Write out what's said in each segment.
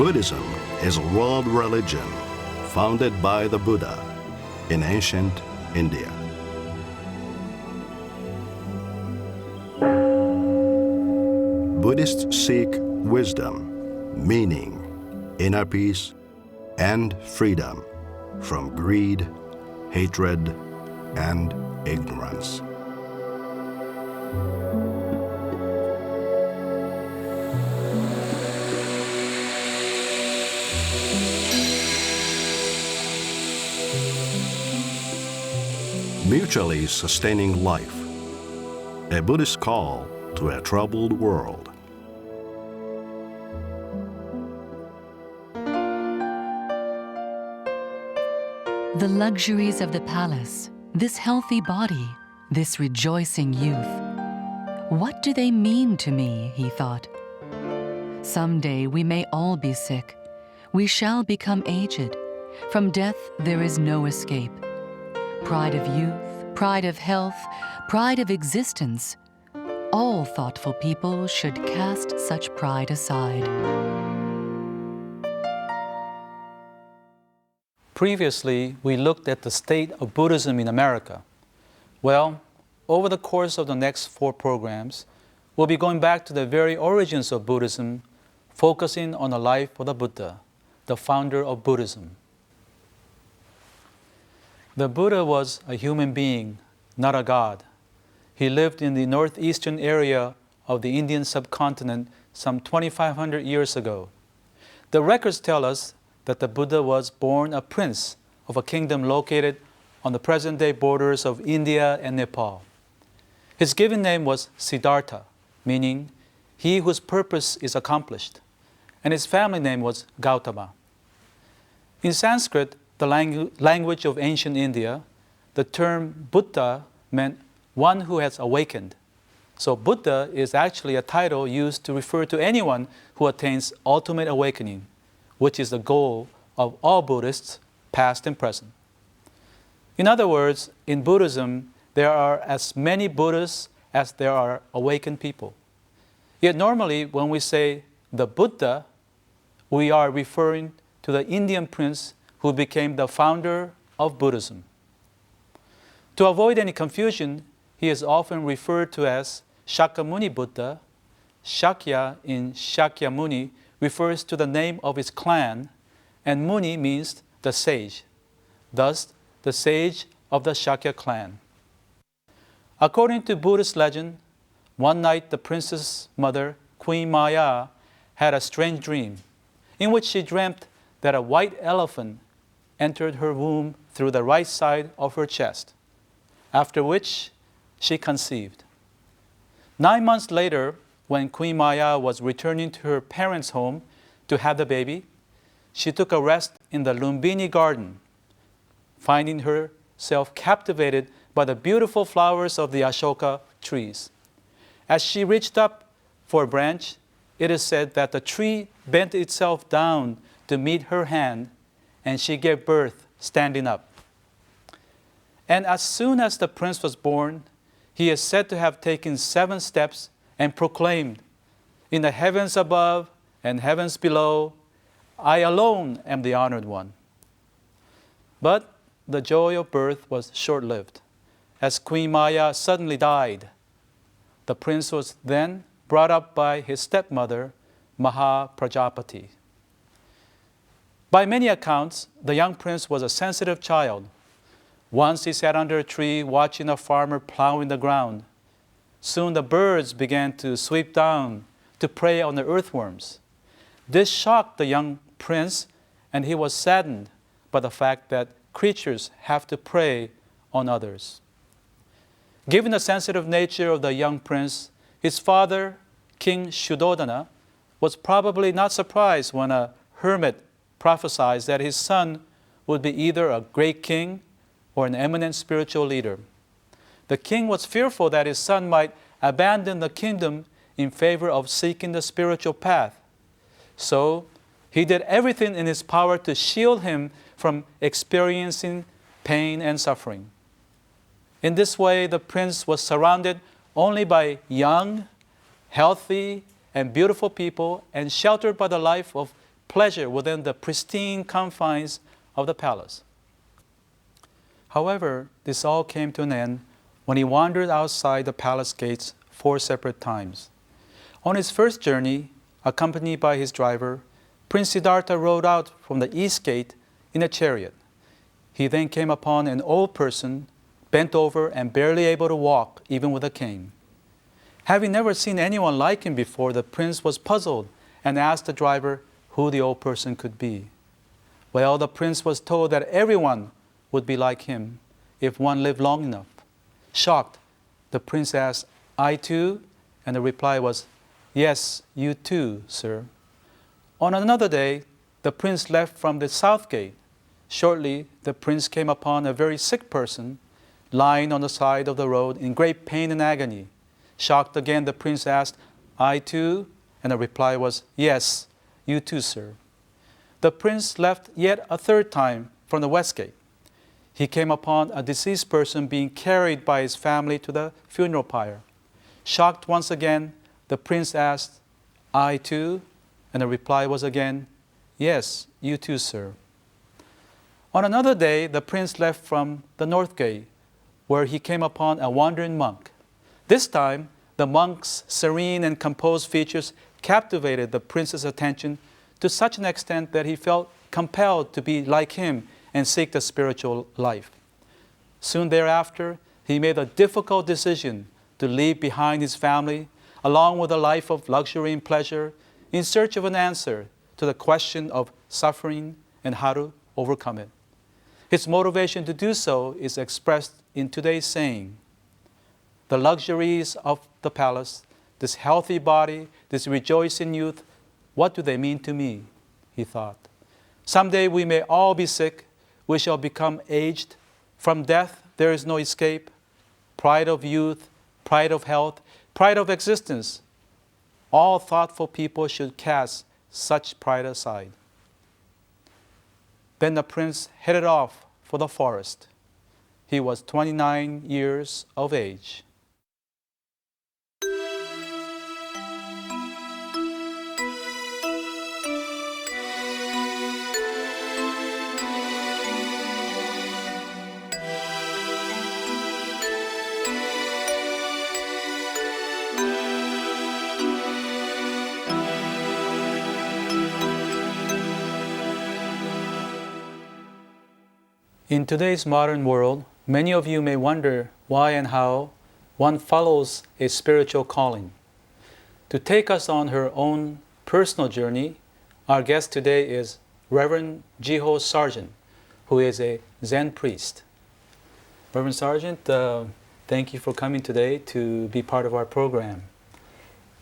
Buddhism is a world religion founded by the Buddha in ancient India. Buddhists seek wisdom, meaning, inner peace, and freedom from greed, hatred, and ignorance. Mutually sustaining life, a Buddhist call to a troubled world. The luxuries of the palace, this healthy body, this rejoicing youth. What do they mean to me, he thought. Someday we may all be sick. We shall become aged. From death there is no escape. Pride of youth, pride of health, pride of existence. All thoughtful people should cast such pride aside. Previously, we looked at the state of Buddhism in America. Well, over the course of the next 4 programs, we'll be going back to the very origins of Buddhism, focusing on the life of the Buddha, the founder of Buddhism. The Buddha was a human being, not a god. He lived in the northeastern area of the Indian subcontinent some 2,500 years ago. The records tell us that the Buddha was born a prince of a kingdom located on the present-day borders of India and Nepal. His given name was Siddhartha, meaning he whose purpose is accomplished, and his family name was Gautama. In Sanskrit, the language of ancient India, the term Buddha meant one who has awakened. So Buddha is actually a title used to refer to anyone who attains ultimate awakening, which is the goal of all Buddhists, past and present. In other words, in Buddhism, there are as many Buddhas as there are awakened people. Yet normally, when we say the Buddha, we are referring to the Indian prince who became the founder of Buddhism. To avoid any confusion, he is often referred to as Shakyamuni Buddha. Shakya in Shakyamuni refers to the name of his clan, and Muni means the sage, thus the sage of the Shakya clan. According to Buddhist legend, one night the prince's mother, Queen Maya, had a strange dream in which she dreamt that a white elephant entered her womb through the right side of her chest, after which she conceived. 9 months later, when Queen Maya was returning to her parents' home to have the baby, she took a rest in the Lumbini garden, finding herself captivated by the beautiful flowers of the Ashoka trees. As she reached up for a branch, it is said that the tree bent itself down to meet her hand, and she gave birth standing up. And as soon as the prince was born, he is said to have taken 7 steps and proclaimed, "In the heavens above and heavens below, I alone am the honored one." But the joy of birth was short-lived, as Queen Maya suddenly died. The prince was then brought up by his stepmother, Mahaprajapati. By many accounts, the young prince was a sensitive child. Once he sat under a tree watching a farmer plowing the ground. Soon the birds began to sweep down to prey on the earthworms. This shocked the young prince, and he was saddened by the fact that creatures have to prey on others. Given the sensitive nature of the young prince, his father, King Shuddhodana, was probably not surprised when a hermit prophesied that his son would be either a great king or an eminent spiritual leader. The king was fearful that his son might abandon the kingdom in favor of seeking the spiritual path. So he did everything in his power to shield him from experiencing pain and suffering. In this way, the prince was surrounded only by young, healthy, and beautiful people, and sheltered by the life of pleasure within the pristine confines of the palace. However, this all came to an end when he wandered outside the palace gates 4 separate times. On his first journey, accompanied by his driver, Prince Siddhartha rode out from the east gate in a chariot. He then came upon an old person, bent over and barely able to walk, even with a cane. Having never seen anyone like him before, the prince was puzzled and asked the driver who the old person could be. Well, the prince was told that everyone would be like him if one lived long enough. Shocked, the prince asked, "I too?" And the reply was, "Yes, you too, sir." On another day, the prince left from the south gate. Shortly, the prince came upon a very sick person lying on the side of the road in great pain and agony. Shocked again, the prince asked, "I too?" And the reply was, "Yes, you too, sir." The prince left yet a third time from the west gate. He came upon a deceased person being carried by his family to the funeral pyre. Shocked once again, the prince asked, "I too?" And the reply was again, "Yes, you too, sir." On another day, the prince left from the north gate, where he came upon a wandering monk. This time, the monk's serene and composed features captivated the prince's attention to such an extent that he felt compelled to be like him and seek the spiritual life. Soon thereafter, he made a difficult decision to leave behind his family, along with a life of luxury and pleasure, in search of an answer to the question of suffering and how to overcome it. His motivation to do so is expressed in today's saying, "The luxuries of the palace, this healthy body, this rejoicing youth, what do they mean to me?" he thought. "Someday we may all be sick, we shall become aged. From death there is no escape. Pride of youth, pride of health, pride of existence. All thoughtful people should cast such pride aside." Then the prince headed off for the forest. He was 29 years of age. In today's modern world, many of you may wonder why and how one follows a spiritual calling. To take us on her own personal journey, our guest today is Reverend Jiho Sargent, who is a Zen priest. Reverend Sargent, thank you for coming today to be part of our program.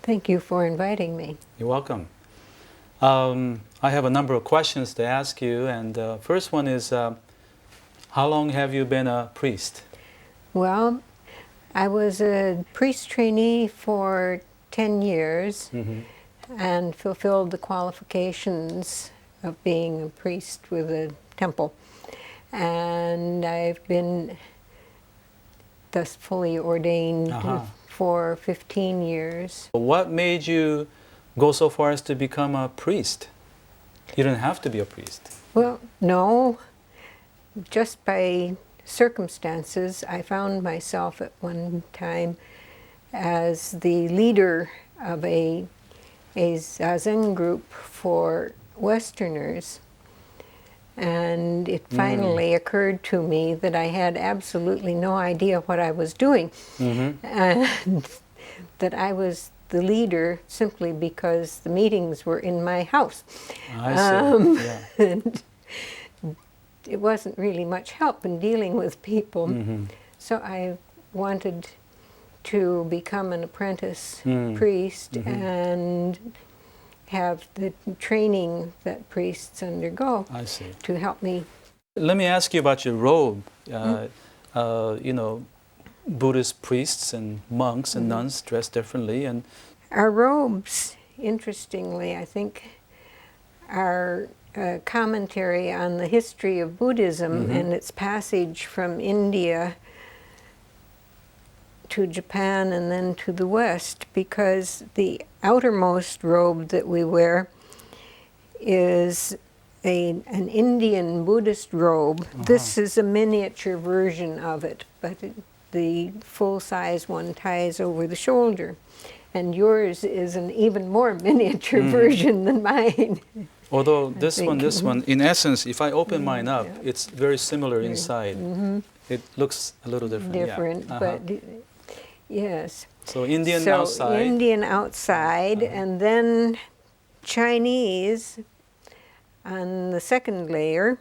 Thank you for inviting me. You're welcome. I have a number of questions to ask you, and the first one is, how long have you been a priest? Well, I was a priest trainee for 10 years and fulfilled the qualifications of being a priest with a temple. And I've been thus fully ordained for 15 years. What made you go so far as to become a priest? You didn't have to be a priest. Well, no. Just by circumstances, I found myself at one time as the leader of a Zazen group for Westerners. And it finally occurred to me that I had absolutely no idea what I was doing. And that I was the leader simply because the meetings were in my house. I see. Yeah. And it wasn't really much help in dealing with people. So I wanted to become an apprentice priest and have the training that priests undergo to help me. Let me ask you about your robe. You know, Buddhist priests and monks and nuns dress differently. And our robes, interestingly, I think, are a commentary on the history of Buddhism and its passage from India to Japan and then to the West, because the outermost robe that we wear is an Indian Buddhist robe. This is a miniature version of it, but the full-size one ties over the shoulder. And yours is an even more miniature version than mine. Although this one, in essence, if I open mine up, it's very similar inside. It looks a little different. Different, but yes. So Indian outside. Indian outside, and then Chinese on the second layer.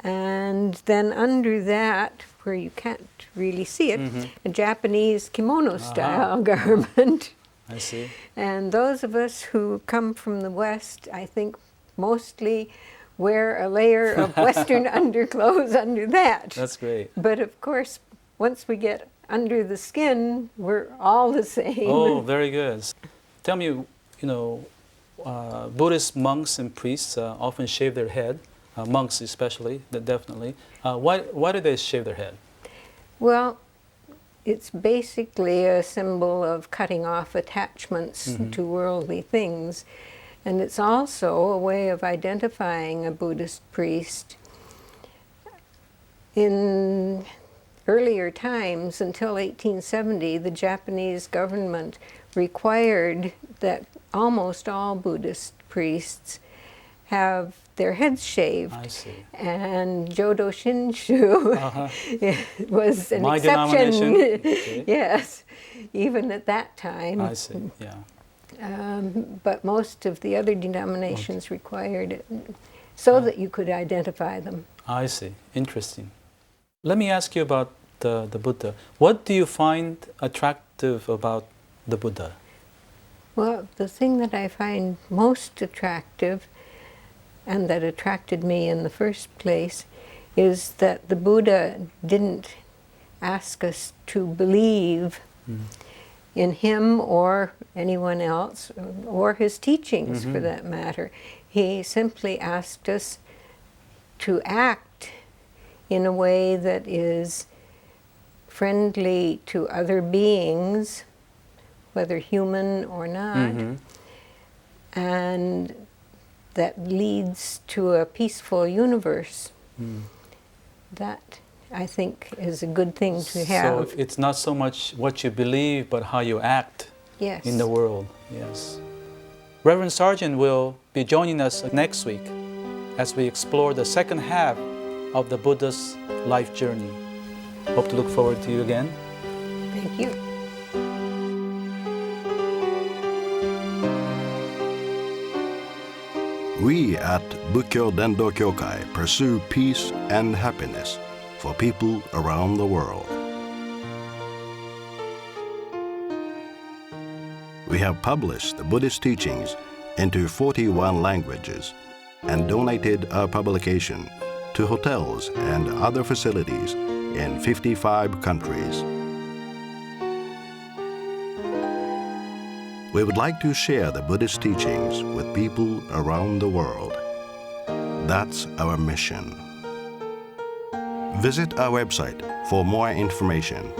And then under that, where you can't really see it, a Japanese kimono-style garment. I see. And those of us who come from the West, I think, mostly wear a layer of Western underclothes under that. That's great. But of course, once we get under the skin, we're all the same. Oh, very good. Tell me, Buddhist monks and priests often shave their head. Monks especially, definitely. Why do they shave their head? Well, it's basically a symbol of cutting off attachments to worldly things. And it's also a way of identifying a Buddhist priest. In earlier times, until 1870, the Japanese government required that almost all Buddhist priests have their heads shaved. I see. And Jodo-Shinshu was an My exception. denomination. Okay. Yes, even at that time. I see, yeah. But most of the other denominations required it so that you could identify them. I see. Interesting. Let me ask you about the Buddha. What do you find attractive about the Buddha? Well, the thing that I find most attractive, and that attracted me in the first place, is that the Buddha didn't ask us to believe in him or anyone else, or his teachings for that matter. He simply asked us to act in a way that is friendly to other beings, whether human or not, and that leads to a peaceful universe. That, I think, is a good thing to have. So it's not so much what you believe, but how you act in the world. Yes. Reverend Sargent will be joining us next week as we explore the second half of the Buddha's life journey. Hope to look forward to you again. Thank you. We at Bukkyo Dendo Kyokai pursue peace and happiness for people around the world. We have published the Buddhist teachings into 41 languages and donated our publication to hotels and other facilities in 55 countries. We would like to share the Buddhist teachings with people around the world. That's our mission. Visit our website for more information.